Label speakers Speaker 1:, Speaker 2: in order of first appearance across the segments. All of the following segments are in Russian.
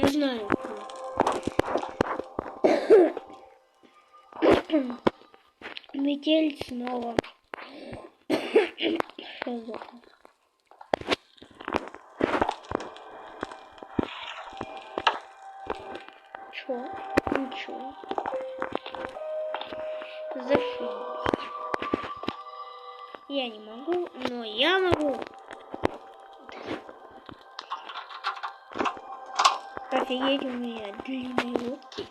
Speaker 1: Я знаю. Метель снова. Что за это? Чё? Ничего. Зашибись. Я не могу, но я могу. Офигеть, у меня длинные руки.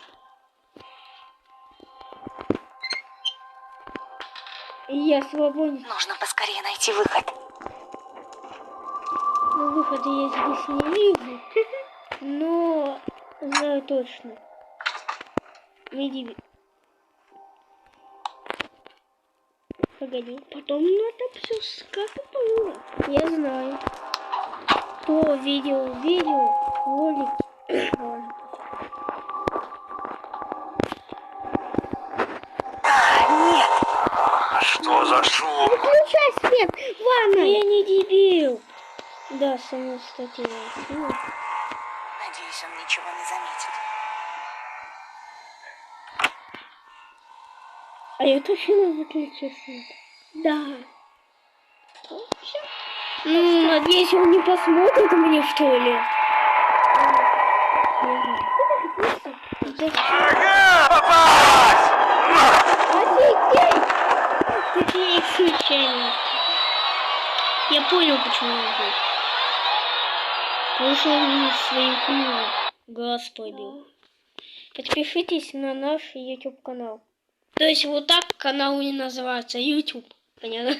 Speaker 1: И я свободен.
Speaker 2: Нужно поскорее найти выход.
Speaker 1: Ну, выхода я здесь не вижу. Но знаю точно. Иди. Погоди. Потом надо все скопать. Я знаю. Кто видел ролик.
Speaker 2: Нет.
Speaker 3: Что за шум?
Speaker 1: Выключай свет, ванна. Я не дебил. Да, само статья.
Speaker 2: Надеюсь, он ничего не заметит.
Speaker 1: А я точно выключу свет. Да. Ну, надеюсь, он не посмотрит мне в туалет.
Speaker 3: Ага, попалась!
Speaker 1: Офигеть! Какие исключения. Я понял, почему он был. Потому что он из своих глаз побил. Подпишитесь на наш YouTube канал. То есть вот так канал и называется YouTube. Понятно?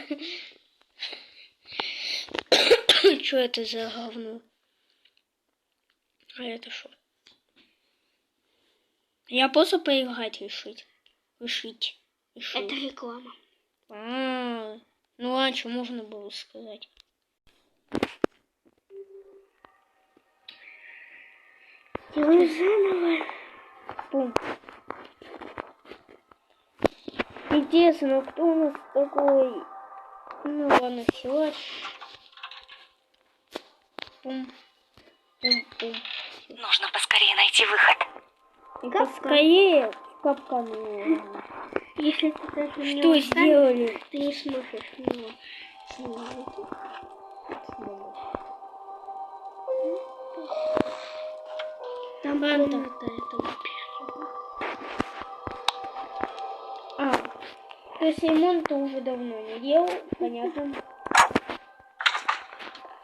Speaker 1: Что это за говно? А это что? Я просто поиграть решить. Это реклама. Ну раньше можно было сказать. Делаю заново. Бум. Интересно, кто у нас такой? Ну ладно, силач. Бум. Бум.
Speaker 2: Нужно поскорее найти выход.
Speaker 1: И поскорее в капкан. Если ты так что сделали? Ты не сможешь его снимать. Там комната этого первого. То есть ремонт уже давно не делал, понятно.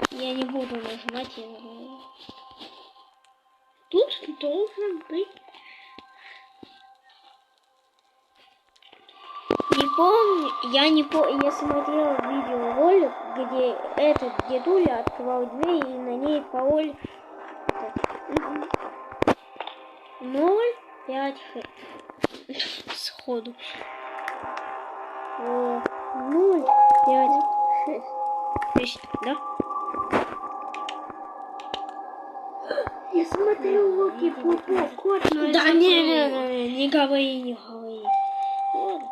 Speaker 1: Я не буду нажимать его. Тут должен быть. Я смотрел видеоролик, где этот дедуля открывал дверь и на ней пароль 056 сходу. 056, да? Я смотрел уроки по код. Да не говори. Ладно.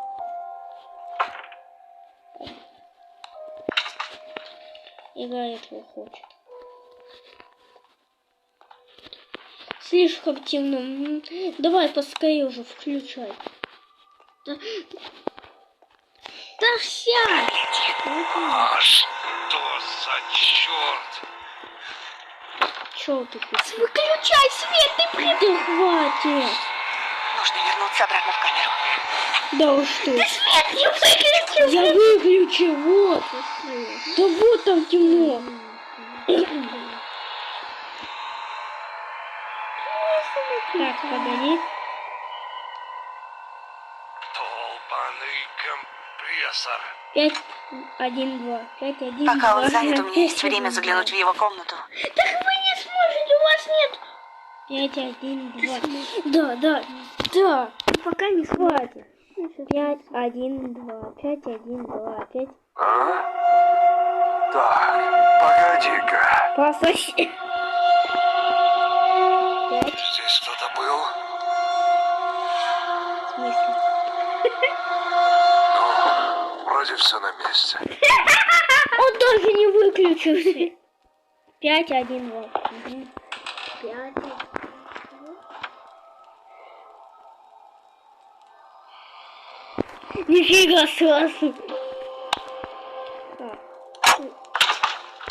Speaker 1: Игра этого хочет. Слишком темно. Давай поскорее уже включай. Да сядь!
Speaker 3: Что за черт?
Speaker 1: Чё ты пишешь? Выключай свет, ты придурок! Хватит!
Speaker 2: Нужно вернуться обратно в камеру.
Speaker 1: Да уж что?
Speaker 2: Ты свет не выключил!
Speaker 1: Я выключу, вот! Да вот там темно! Так, погоди.
Speaker 3: Долбаный компрессор.
Speaker 1: 5, 1, 2. 5, 1,
Speaker 2: Пока
Speaker 1: 2.
Speaker 2: он занят, у меня есть время заглянуть в его комнату.
Speaker 1: Так вы не сможете, у вас нет. 5, 1, 2. Да. Пока не хватит. 5, 1, 2. 5, 1, 2. 5.
Speaker 3: Так, погоди-ка.
Speaker 1: Пососи. 5.
Speaker 3: Здесь кто-то был?
Speaker 1: В смысле?
Speaker 3: Ну, вроде все на месте.
Speaker 1: Он даже не выключился. 5, 1, 2. 5. Нифига сразу.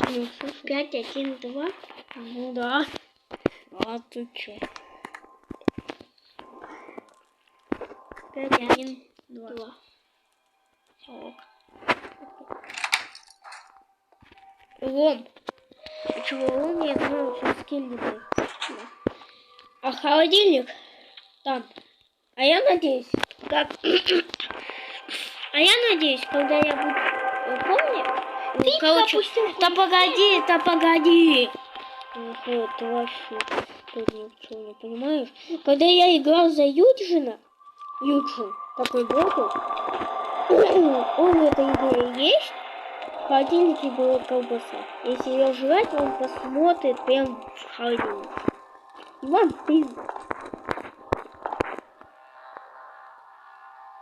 Speaker 1: Ну, 5, 1, 2. Ну да. А ты чё? 5, 1, 2. Ок. Лом. Почему лом? Я знаю, что скелеты. А холодильник там. А я надеюсь, как... А я надеюсь, когда я буду... Помню? Ты короче, да погоди. Вот, ты вообще тут ничего не понимаешь. Когда я играл за Юджин, такой был, он в этой игре есть, в холодильнике была колбаса. Если ее жрать, он посмотрит прям в холодильник. Иван, ты...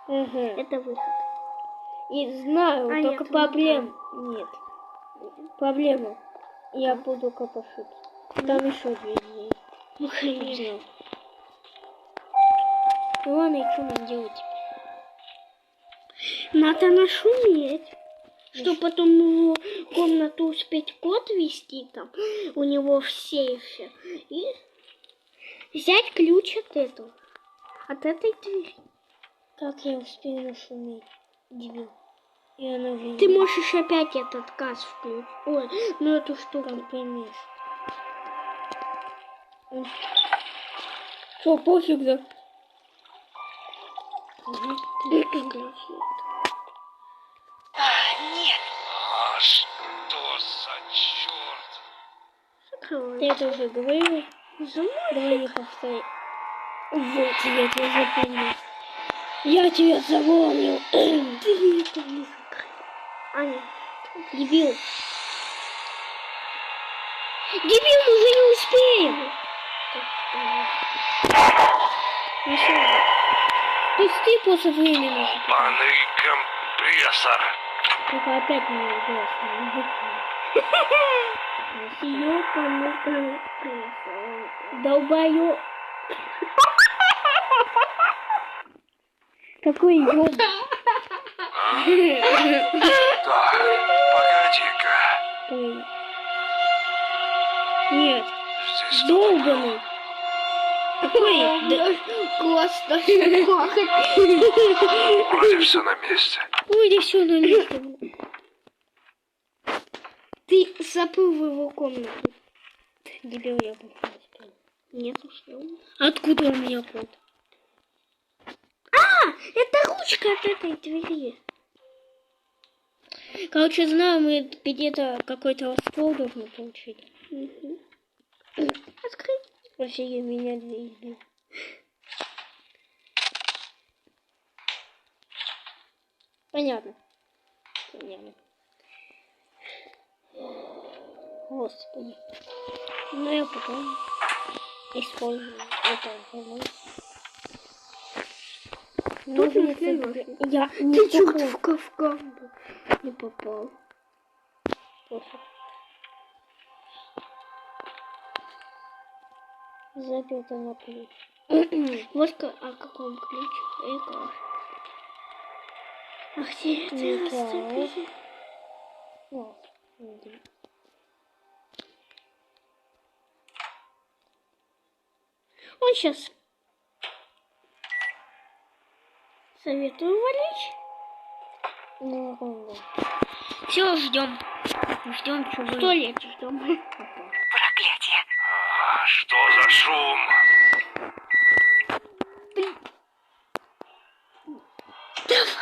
Speaker 1: Угу. Это выход. И знаю, только проблем нет. Проблема. Я буду копошить. Там еще две есть. Ну ладно, и что нам делать? Надо нашуметь. Чтобы потом его комнату успеть код ввести там. У него в сейфе. И взять ключ от этого. От этой двери. Как я успею нашуметь? Дебил. И она видит. Ты можешь опять этот газ включить. Ой, ну эту штуку не поймешь. Что, пофиг, да?
Speaker 2: Нет.
Speaker 3: А что за черт?
Speaker 1: Ты это уже говорил? Давай не повторяй. Вот, я тебя запомнил. Я тебя запомнил. Ты это не закрыл. Аня, дебил. Дебил, мы уже не успеем. Еще. То есть ты после времени.
Speaker 3: Долбаный компрессор.
Speaker 1: Только опять не голос не выкинул. Ёпаный компрессор. Долбоёб. Какой ёб.
Speaker 3: Так, погоди-ка.
Speaker 1: Нет.
Speaker 3: Здесь кто-то
Speaker 1: Долбаный. Какой? Классно.
Speaker 3: Вроде все на месте.
Speaker 1: Ой, все на месте. Ты запыл в его комнату. Дебил, я был. Нет, ушел. Откуда у меня код? Это ручка от этой двери. Короче, знаю, мы где-то какой-то раскол должны получить. Угу. Открыть. Вообще, я меня двери. Понятно. Господи. Ну, я потом использую это. Тут не я не попал. Ты в кафкан не попал. Пофиг. Заперто на ключ. Вот о каком ключе. А где это? Он сейчас. Советую валить. Все, ждем. Ждем, что 100 лет ждем.
Speaker 2: Проклятие.
Speaker 3: А, что за шум?
Speaker 1: Давай.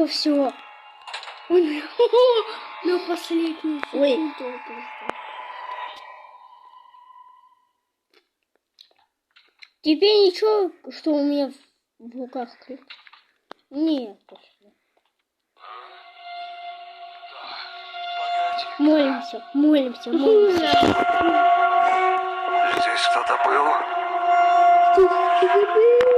Speaker 1: Все. На последнюю секунду. Теперь ничего, что у меня в руках ключ? Нет, точно.
Speaker 3: Погоди.
Speaker 1: Молимся.
Speaker 3: Здесь кто-то был?
Speaker 1: Кто-то был?